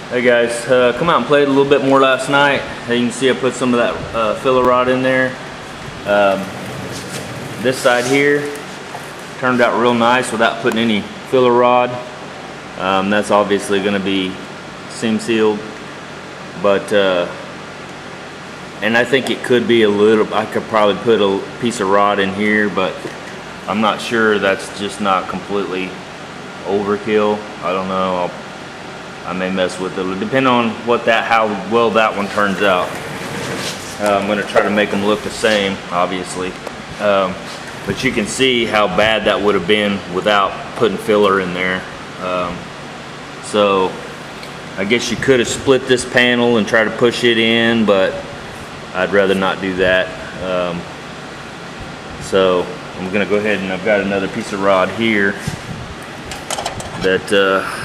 Hey guys, come out and played a little bit more last night. As you can see, I put some of that filler rod in there. This side here turned out real nice without putting any filler rod. That's obviously going to be seam sealed, but and I think it could be a little, I could probably put a piece of rod in here, but I'm not sure. That's just not completely overkill. I don't know. I may mess with it. Depending on how well that one turns out. I'm going to try to make them look the same, obviously. But you can see how bad that would have been without putting filler in there. So I guess you could have split this panel and try to push it in, but I'd rather not do that. So I'm going to go ahead, and I've got another piece of rod here that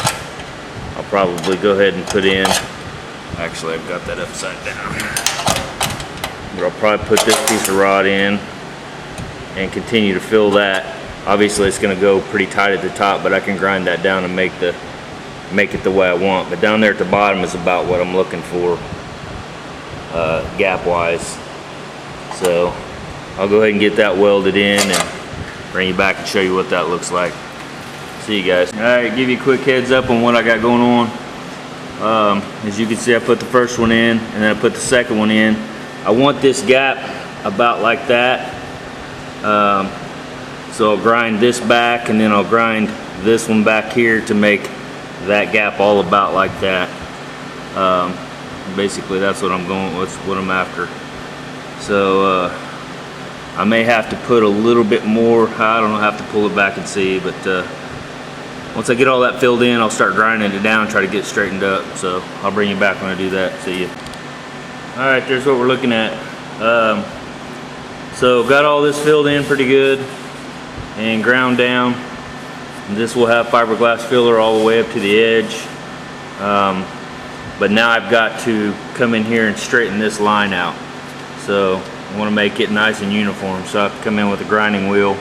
I'll probably go ahead and put in. Actually, I've got that upside down. But I'll probably put this piece of rod in and continue to fill that. Obviously, it's going to go pretty tight at the top, but I can grind that down and make it the way I want. But down there at the bottom is about what I'm looking for, gap-wise. So I'll go ahead and get that welded in and bring you back and show you what that looks like. See you guys. Alright, give you a quick heads up on what I got going on. As you can see, I put the first one in and then I put the second one in. I want this gap about like that. So I'll grind this back and then I'll grind this one back here to make that gap all about like that. Basically that's what I'm going with, what I'm after. So I may have to put a little bit more. I don't know, have to pull it back and see, but once I get all that filled in, I'll start grinding it down, try to get it straightened up. So I'll bring you back when I do that. See you. All right, there's what we're looking at. So got all this filled in pretty good and ground down. And this will have fiberglass filler all the way up to the edge. But now I've got to come in here and straighten this line out. So I want to make it nice and uniform. So I have to come in with a grinding wheel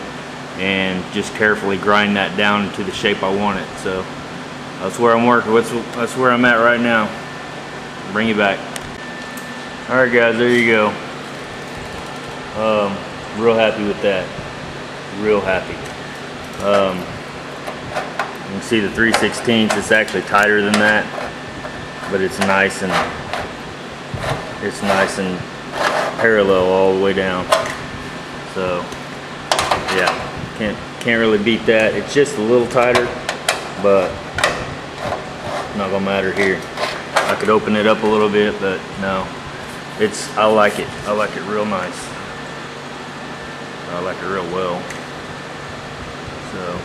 and just carefully grind that down into the shape I want it. So that's where I'm working. That's where I'm at right now. Bring you back. All right, guys, there you go. Real happy with that. Real happy. You can see the 3/16. It's actually tighter than that, but it's nice and parallel all the way down. So yeah. Can't really beat that. It's just a little tighter, but not gonna matter here. I could open it up a little bit, but no. I like it. I like it real nice. I like it real well. So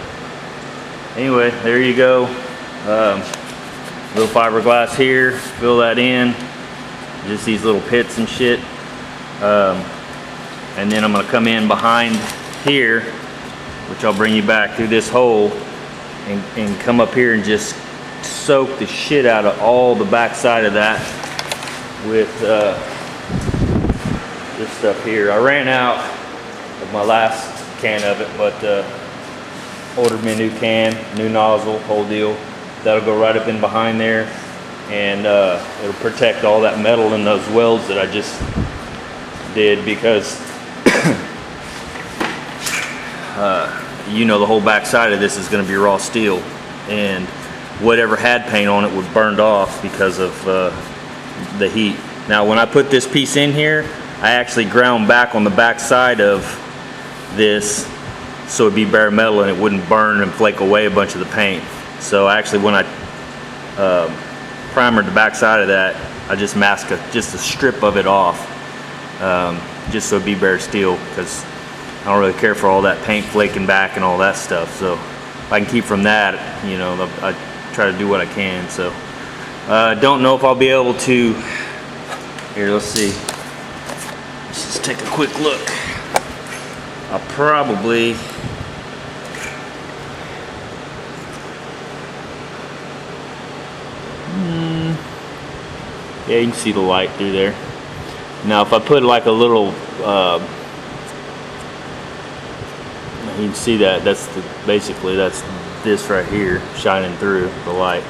anyway, there you go. Little fiberglass here. Fill that in. Just these little pits and shit. And then I'm gonna come in behind here, which I'll bring you back through this hole and come up here and just soak the shit out of all the back side of that with this stuff here. I ran out of my last can of it, but ordered me a new can, new nozzle, whole deal. That'll go right up in behind there, and it'll protect all that metal in those welds that I just did, because you know, the whole back side of this is going to be raw steel, and whatever had paint on it was burned off because of the heat. Now when I put this piece in here, I actually ground back on the back side of this so it'd be bare metal and it wouldn't burn and flake away a bunch of the paint. So actually when I primered the back side of that, I just masked just a strip of it off, just so it'd be bare steel, because I don't really care for all that paint flaking back and all that stuff. So if I can keep from that, you know, I try to do what I can. So don't know if I'll be able to. Here, let's see. Let's just take a quick look. I'll probably yeah, you can see the light through there. Now if I put like a little you can see that basically that's this right here shining through the light.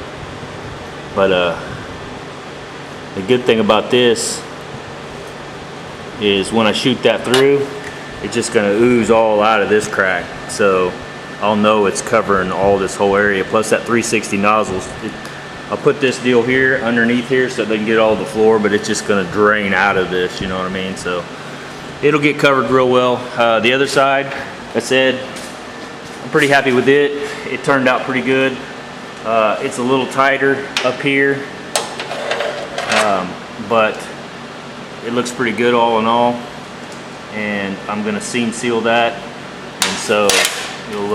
But The good thing about this is when I shoot that through, it's just gonna ooze all out of this crack. So I'll know it's covering all this whole area. Plus that 360 nozzles. I'll put this deal here underneath here so they can get all the floor, but it's just gonna drain out of this, you know what I mean? So it'll get covered real well. The other side, I said, I'm pretty happy with it. It turned out pretty good. It's a little tighter up here, but it looks pretty good all in all. And I'm gonna seam seal that, and so it'll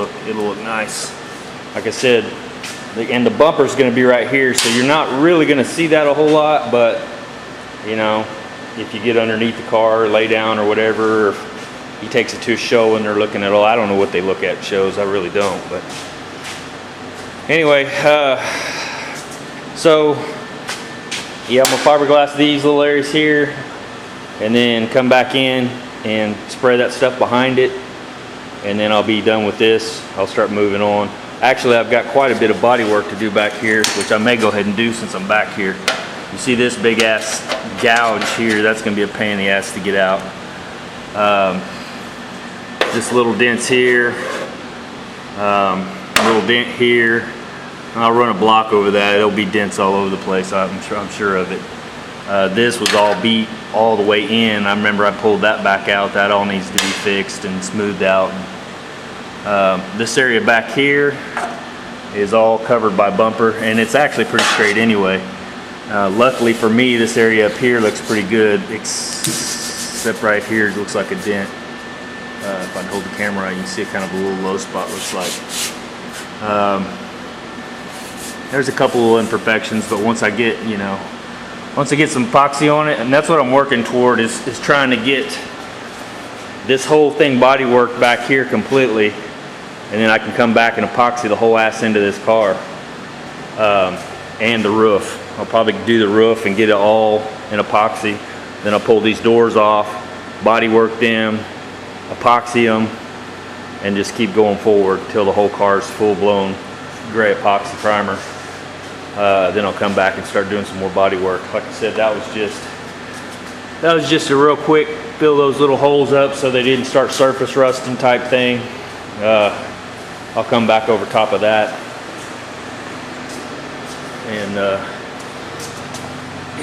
look nice. Like I said, and the bumper's gonna be right here, so you're not really gonna see that a whole lot, but you know, if you get underneath the car or lay down or whatever, or he takes it to a show and they're looking at all, I don't know what they look at shows, I really don't, but anyway, so yeah, I'm gonna fiberglass these little areas here and then come back in and spray that stuff behind it, and then I'll be done with this. I'll start moving on. Actually, I've got quite a bit of body work to do back here, which I may go ahead and do since I'm back here. You see this big ass gouge here, that's gonna be a pain in the ass to get out. Just little dents here, little dent here. I'll run a block over that. It'll be dents all over the place, I'm sure of it. This was all beat all the way in. I remember I pulled that back out. That all needs to be fixed and smoothed out. This area back here is all covered by bumper, and it's actually pretty straight anyway. Luckily for me, this area up here looks pretty good, except right here it looks like a dent. If I hold the camera out, you can see kind of a little low spot looks like. There's a couple of imperfections, but once I get some epoxy on it, and that's what I'm working toward, is trying to get this whole thing body work back here completely, and then I can come back and epoxy the whole ass into this car, and the roof. I'll probably do the roof and get it all in epoxy. Then I'll pull these doors off, body work them, epoxy them, and just keep going forward till the whole car is full blown gray epoxy primer. Then I'll come back and start doing some more body work. Like I said, that was just a real quick fill those little holes up so they didn't start surface rusting type thing. I'll come back over top of that, and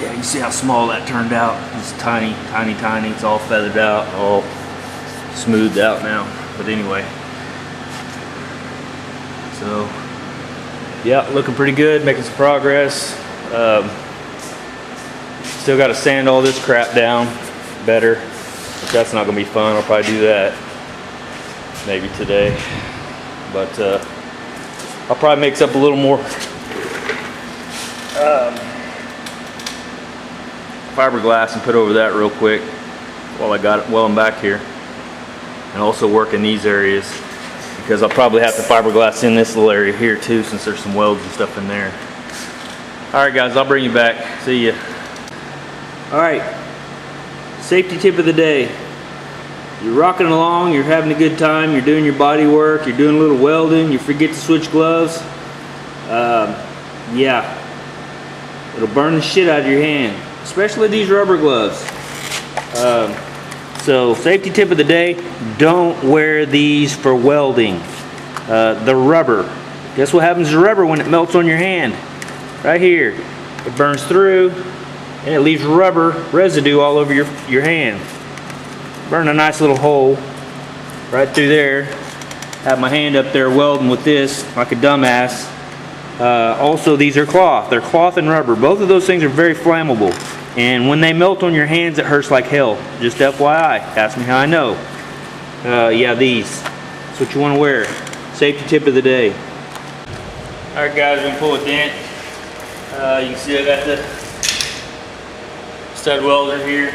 yeah, you see how small that turned out. It's tiny, tiny, tiny. It's all feathered out, all smoothed out now. But anyway, so yeah, looking pretty good, making some progress. Still got to sand all this crap down better, but that's not gonna be fun. I'll probably do that maybe today, but I'll probably mix up a little more fiberglass and put over that real quick while I'm back here, and also work in these areas, because I'll probably have to fiberglass in this little area here too, since there's some welds and stuff in there. Alright guys, I'll bring you back. See ya. Alright, safety tip of the day. You're rocking along, you're having a good time, you're doing your body work, you're doing a little welding, you forget to switch gloves. Yeah, it'll burn the shit out of your hand, especially these rubber gloves. So safety tip of the day, don't wear these for welding. The rubber, guess what happens to rubber when it melts on your hand? Right here, it burns through and it leaves rubber residue all over your hand. Burn a nice little hole right through there. Have my hand up there welding with this like a dumbass. Also, these are cloth. They're cloth and rubber. Both of those things are very flammable. And when they melt on your hands, it hurts like hell. Just FYI. Ask me how I know. Yeah, these. That's what you want to wear. Safety tip of the day. Alright guys, we're going to pull a dent. You can see I got the stud welder here.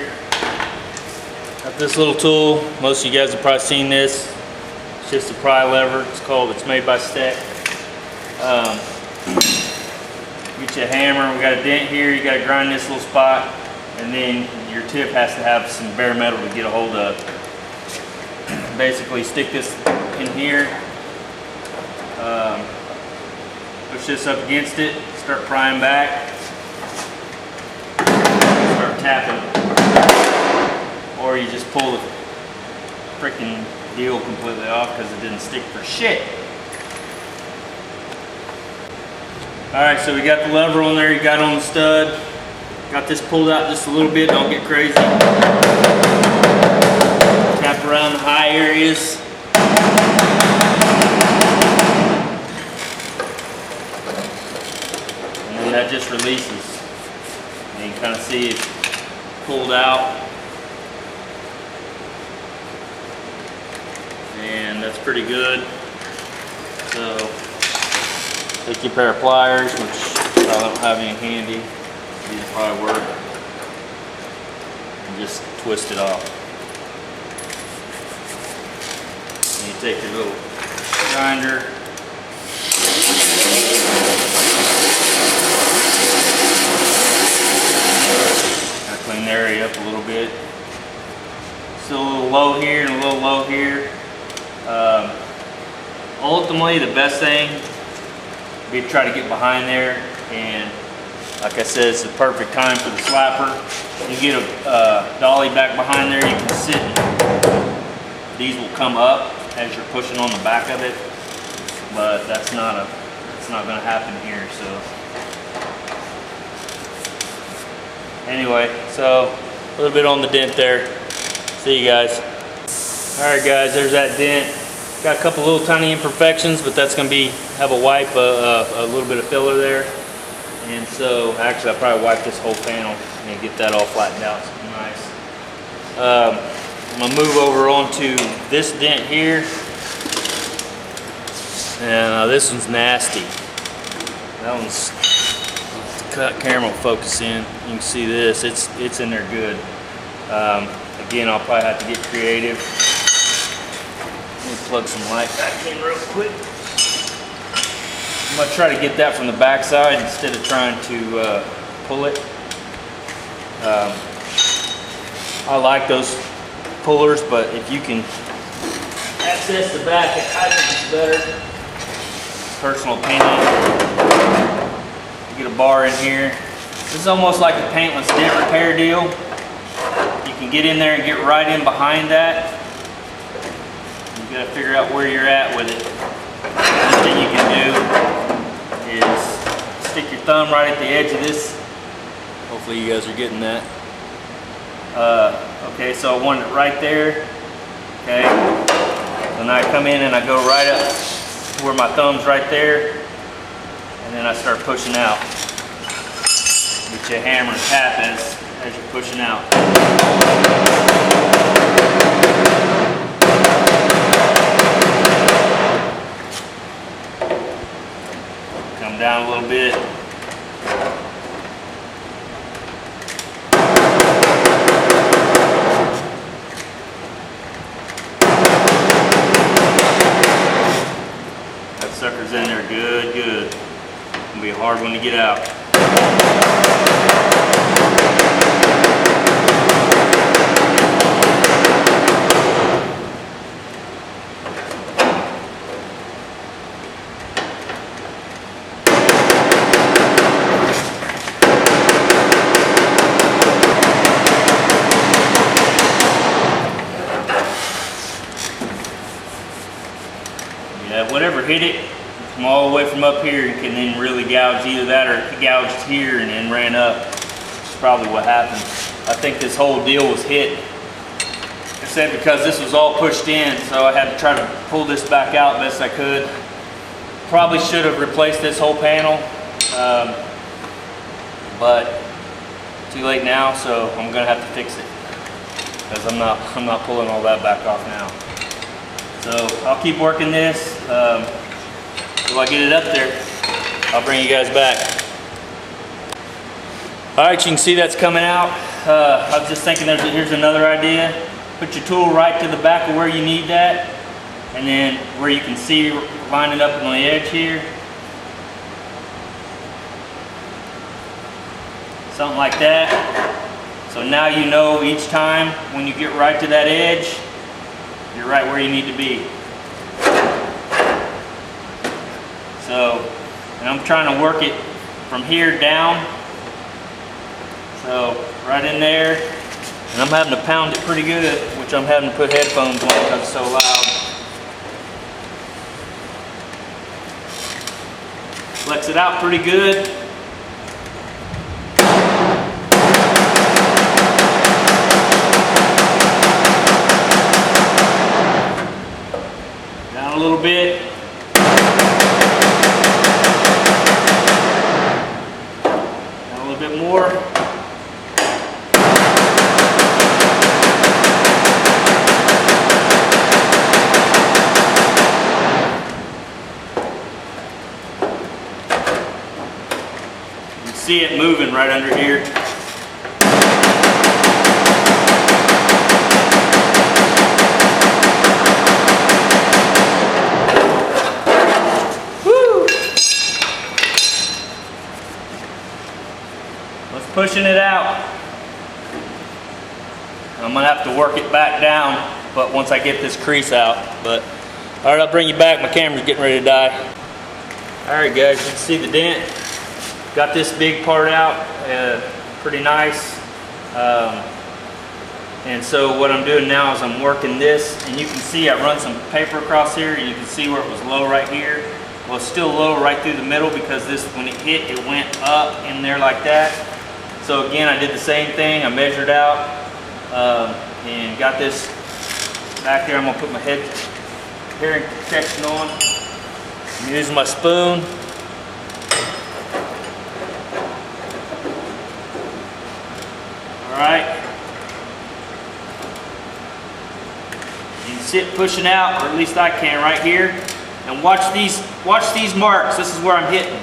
Got this little tool. Most of you guys have probably seen this. It's just a pry lever. It's made by Steck. Get you a hammer. We got a dent here. You got to grind this little spot, and then your tip has to have some bare metal to get a hold of. Basically, stick this in here. Push this up against it. Start prying back. tapping, or you just pull the freaking deal completely off because it didn't stick for shit. Alright, so we got the lever on there, you got on the stud. Got this pulled out just a little bit, don't get crazy. Tap around the high areas. And then that just releases. And you can kind of see it pulled out. And that's pretty good. So, take your pair of pliers, which I don't have any handy. These will probably work. And just twist it off. And you take your little grinder. Kind of clean the area up a little bit. Still a little low here and a little low here. Ultimately, the best thing would be to try to get behind there, and like I said, it's the perfect time for the slapper. You get a dolly back behind there, you can sit. These will come up as you're pushing on the back of it, but that's not going to happen here. So anyway, so a little bit on the dent there. See you guys. All right, guys, there's that dent. Got a couple little tiny imperfections, but that's going to have a wipe, a little bit of filler there. And so, actually, I'll probably wipe this whole panel and get that all flattened out. So nice. I'm going to move over onto this dent here. And this one's nasty. That one's, cut camera will focus in. You can see this, it's in there good. Again, I'll probably have to get creative. Let me plug some light back in real quick. I'm going to try to get that from the back side instead of trying to pull it. I like those pullers, but if you can access the back, I think it's better. Personal opinion. Get a bar in here. This is almost like a paintless dent repair deal. You can get in there and get right in behind that. You got to figure out where you're at with it. One thing you can do is stick your thumb right at the edge of this. Hopefully you guys are getting that. Okay, so I want it right there. Okay, so now I come in and I go right up where my thumb's right there, and then I start pushing out. Get your hammer and tap as you're pushing out. Come down a little bit. That sucker's in there good, good. It's gonna be a hard one to get out. Yeah, whatever hit it from all the way from up here, you can then really gouge either that or it gouged here and then ran up. That's probably what happened. I think this whole deal was hit. I said because this was all pushed in, so I had to try to pull this back out best I could. Probably should have replaced this whole panel, but too late now, so I'm gonna have to fix it because I'm not pulling all that back off now. So I'll keep working this. Till I get it up there, I'll bring you guys back. All right, you can see that's coming out. I was just thinking here's another idea. Put your tool right to the back of where you need that, and then where you can see line it up on the edge here. Something like that. So now you know each time when you get right to that edge, you're right where you need to be. So, and I'm trying to work it from here down. So right in there, and I'm having to pound it pretty good, which I'm having to put headphones on because it's so loud. Flex it out pretty good. Down a little bit. Down a little bit more. See it moving right under here. Woo! Let's pushing it out. I'm gonna have to work it back down, but once I get this crease out. But all right, I'll bring you back. My camera's getting ready to die. All right, guys, you can see the dent. Got this big part out, pretty nice. And so what I'm doing now is I'm working this, and you can see I run some paper across here, and you can see where it was low right here. Well, it's still low right through the middle because this, when it hit, it went up in there like that. So again, I did the same thing. I measured out and got this back there. I'm gonna put my hearing protection on. I'm using my spoon. All right. You can see it pushing out, or at least I can right here. And watch these marks. This is where I'm hitting.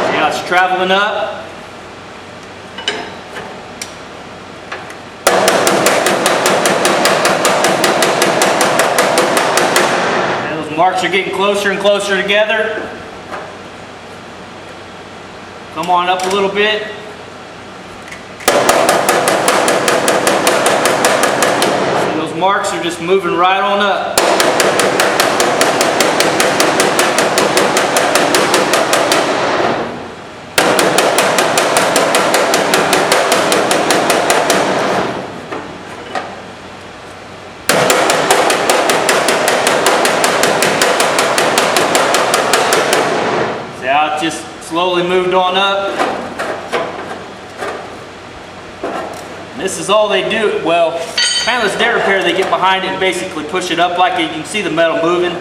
See how it's traveling up? And those marks are getting closer and closer together. Come on up a little bit. See, those marks are just moving right on up. See how it just slowly moved on up. And this is all they do. Well, panelless dent repair, they get behind it and basically push it up like it. You can see the metal moving.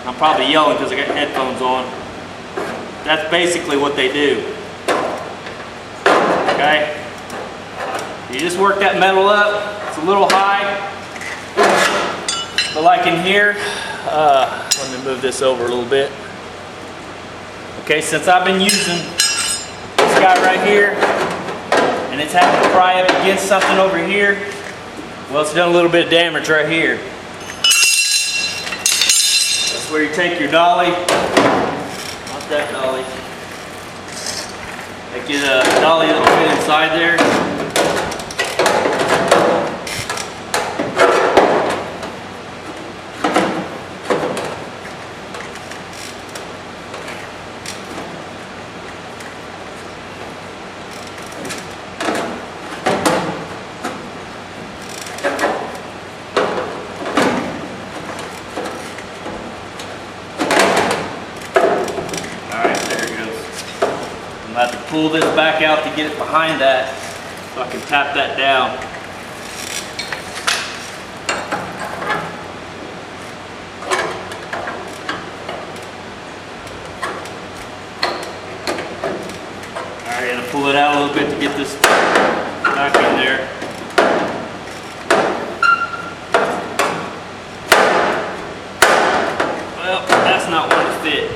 I'm probably yelling because I got headphones on. That's basically what they do. Okay? You just work that metal up. It's a little high. But like in here, let me move this over a little bit. Okay, since I've been using this guy right here, and it's having to pry up against something over here, well, it's done a little bit of damage right here. That's where you take your dolly, not that dolly, make it a dolly that'll fit inside there. I'm going to have to pull this back out to get it behind that so I can tap that down. Alright, I'm going to pull it out a little bit to get this back in there. Well, that's not one to fit.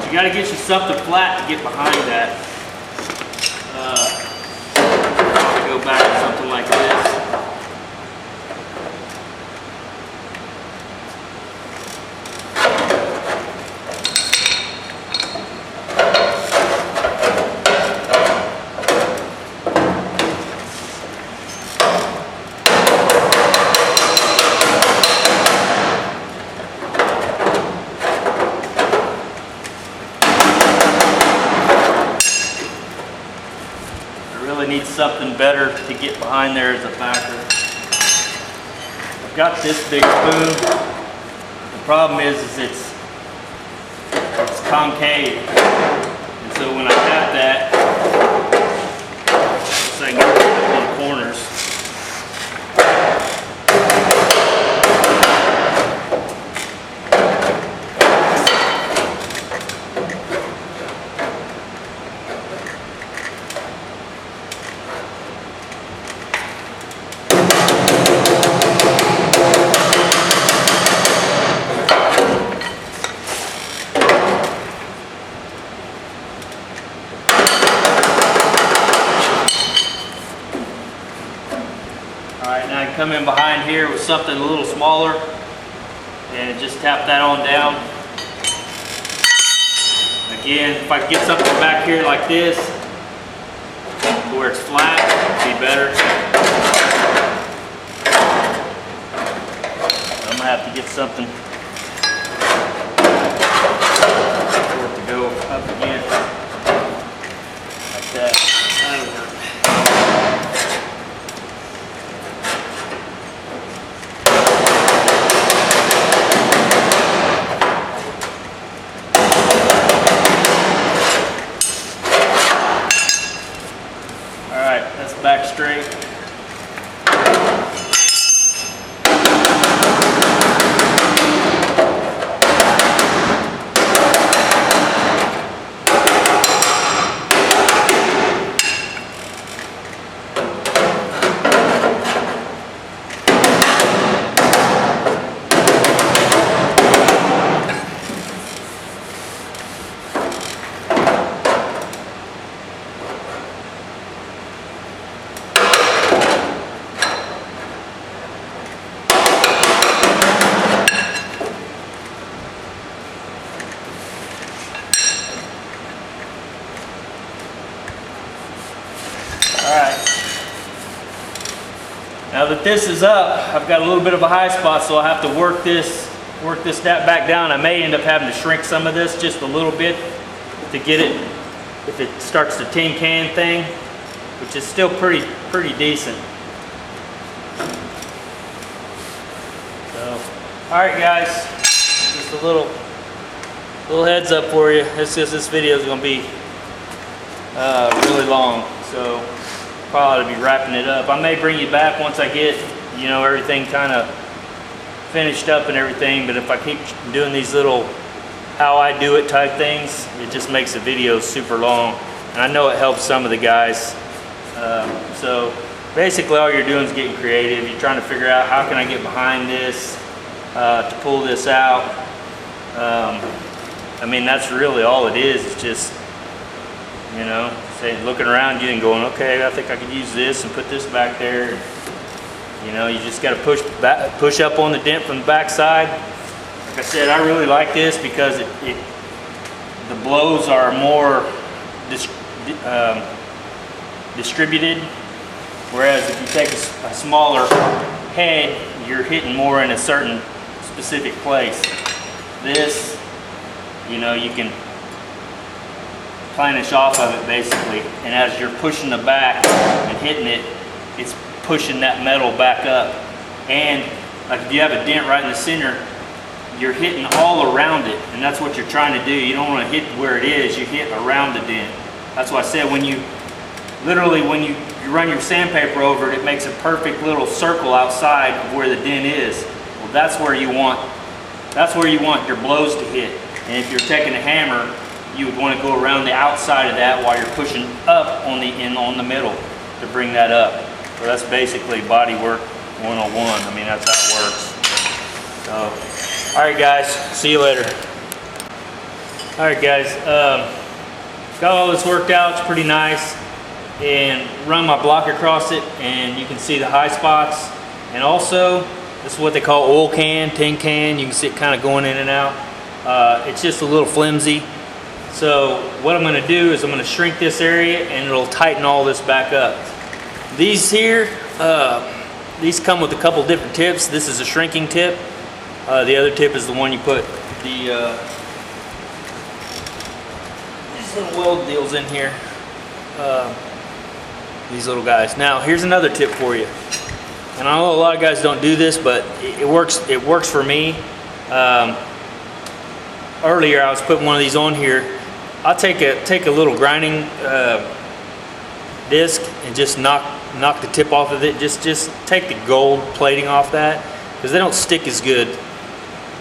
You got to get you something flat to get behind that. Go back to something like this. need something better to get behind there as a backer. I've got this big spoon. The problem is it's concave. And so when I tap that, so I can get it in the corners. Alright, now I can come in behind here with something a little smaller and just tap that on down. Again, if I could get something back here like this, where it's flat, it'd be better. I'm gonna have to get something for it to go up again, like that. That'll work. Back straight. Alright, now that this is up, I've got a little bit of a high spot, so I'll have to work this back down. I may end up having to shrink some of this just a little bit to get it, if it starts the tin can thing, which is still pretty decent. So, alright guys, just a little heads up for you. This video is going to be really long, so probably be wrapping it up. I may bring you back once I get, you know, everything kind of finished up and everything, but if I keep doing these little how I do it type things, it just makes the video super long, and I know it helps some of the guys. So basically all you're doing is getting creative. You're trying to figure out how can I get behind this to pull this out. I mean, that's really all it is. It's just, you know, looking around you and going, okay, I think I could use this and put this back there. You know, you just got to push up on the dent from the back side. Like I said, I really like this because the blows are more distributed, whereas if you take a smaller head, you're hitting more in a certain specific place. This, you know, you can planish off of it basically, and as you're pushing the back and hitting it, it's pushing that metal back up. And like if you have a dent right in the center, you're hitting all around it, and that's what you're trying to do. You don't want to hit where it is, you hit around the dent. That's why I said when you run your sandpaper over it, it makes a perfect little circle outside of where the dent is. Well, that's where you want your blows to hit. And if you're taking a hammer, you would want to go around the outside of that while you're pushing up on the middle to bring that up. So that's basically body work 101. I mean, that's how it works. So, all right guys, see you later. All right guys, got all this worked out. It's pretty nice. And run my block across it, and you can see the high spots. And also, this is what they call oil can, tin can. You can see it kind of going in and out. It's just a little flimsy. So what I'm going to do is I'm going to shrink this area, and it'll tighten all this back up. These here, these come with a couple different tips. This is a shrinking tip. The other tip is the one you put these little weld deals in here. these little guys. Now, here's another tip for you. And I know a lot of guys don't do this, but it works for me. Earlier, I was putting one of these on here. I'll take a little grinding disc and just knock the tip off of it. Just take the gold plating off that, because they don't stick as good.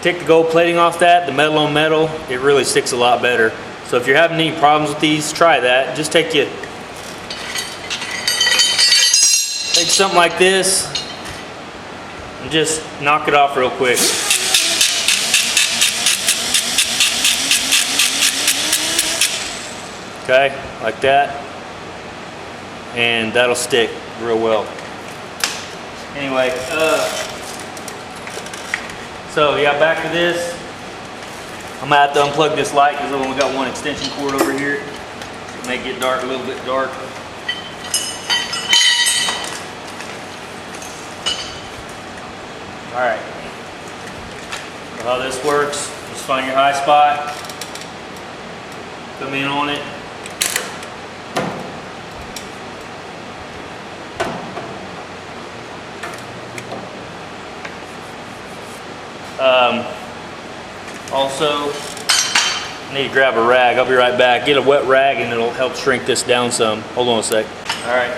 Take the gold plating off that, the metal on metal, it really sticks a lot better. So if you're having any problems with these, try that. Just take something like this and just knock it off real quick. Okay, like that. And that'll stick real well. Anyway, so yeah, back to this. I'm gonna have to unplug this light because I've only got one extension cord over here. It may get dark, a little bit dark. All right. So how this works, just find your high spot, come in on it. Also, I need to grab a rag. I'll be right back. Get a wet rag and it'll help shrink this down some. Hold on a sec. All right.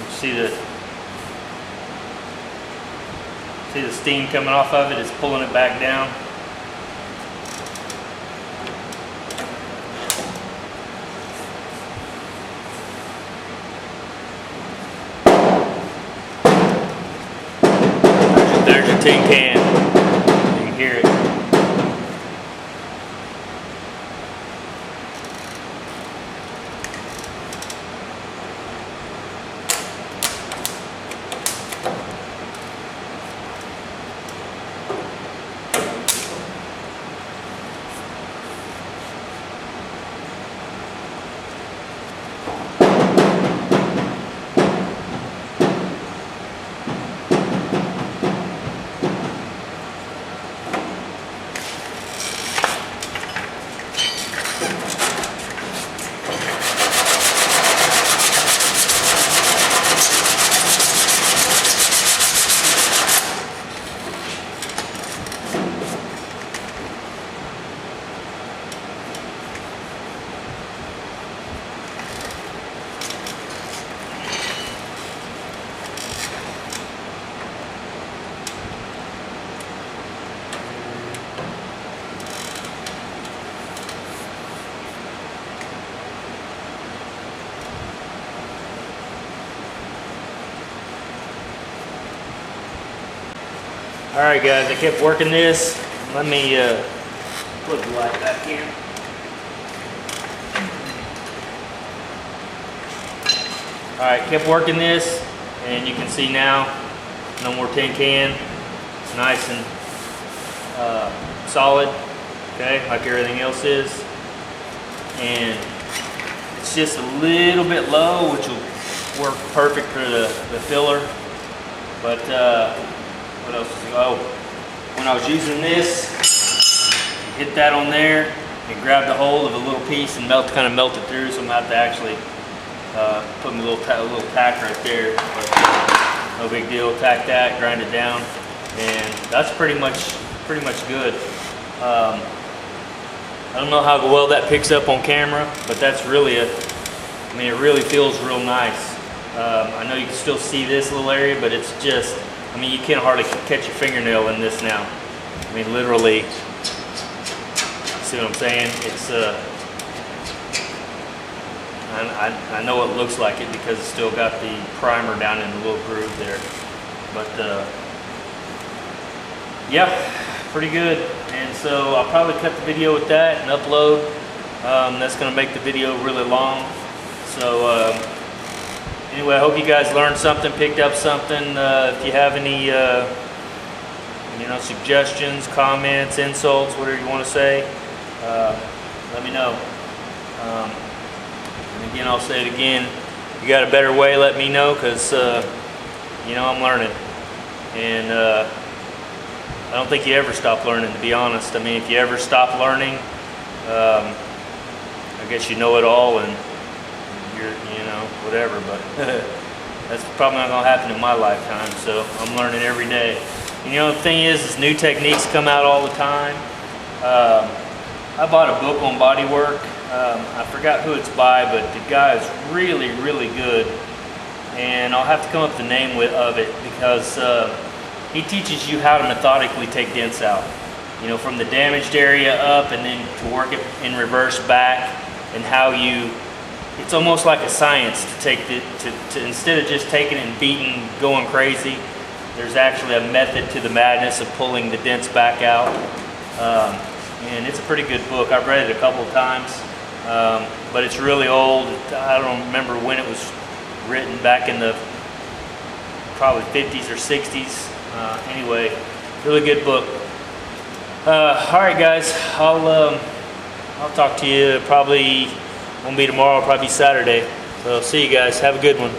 See the steam coming off of it? It's pulling it back down. There's your tin can. You can hear it. All right, guys, I kept working this. Let me put the light back in. All right, kept working this, and you can see now, no more tin can. It's nice and solid, okay, like everything else is. And it's just a little bit low, which will work perfect for the filler. But what else is it? Oh, when I was using this, hit that on there, it grabbed a hold of a little piece and kind of melted through. So I'm about to actually put my little tack right there. But no big deal. Tack that, grind it down, and that's pretty much good. I don't know how well that picks up on camera, but that's really I mean, it really feels real nice. I know you can still see this little area, but it's just, I mean, you can't hardly catch your fingernail in this now. I mean, literally, see what I'm saying? It's, I know it looks like it because it's still got the primer down in the little groove there. But, yeah, pretty good. And so I'll probably cut the video with that and upload. That's gonna make the video really long. So, anyway, I hope you guys learned something, picked up something. If you have any, suggestions, comments, insults, whatever you want to say, let me know. And again, I'll say it again. If you got a better way, let me know, because I'm learning. And don't think you ever stop learning, to be honest. I mean, if you ever stop learning, I guess you know it all and you're, whatever, but that's probably not gonna happen in my lifetime, so I'm learning every day. And the thing is new techniques come out all the time. I bought a book on body work. I forgot who it's by, but the guy is really, really good. And I'll have to come up with the name of it because he teaches you how to methodically take dents out. From the damaged area up and then to work it in reverse back, and how it's almost like a science to take to instead of just taking it and beating, going crazy, there's actually a method to the madness of pulling the dents back out. And it's a pretty good book. I've read it a couple of times, but it's really old. I don't remember when it was written, back in the probably 50s or 60s. Anyway, really good book. All right, guys, I'll talk to you. Probably won't be tomorrow. It'll probably be Saturday. So see you guys. Have a good one.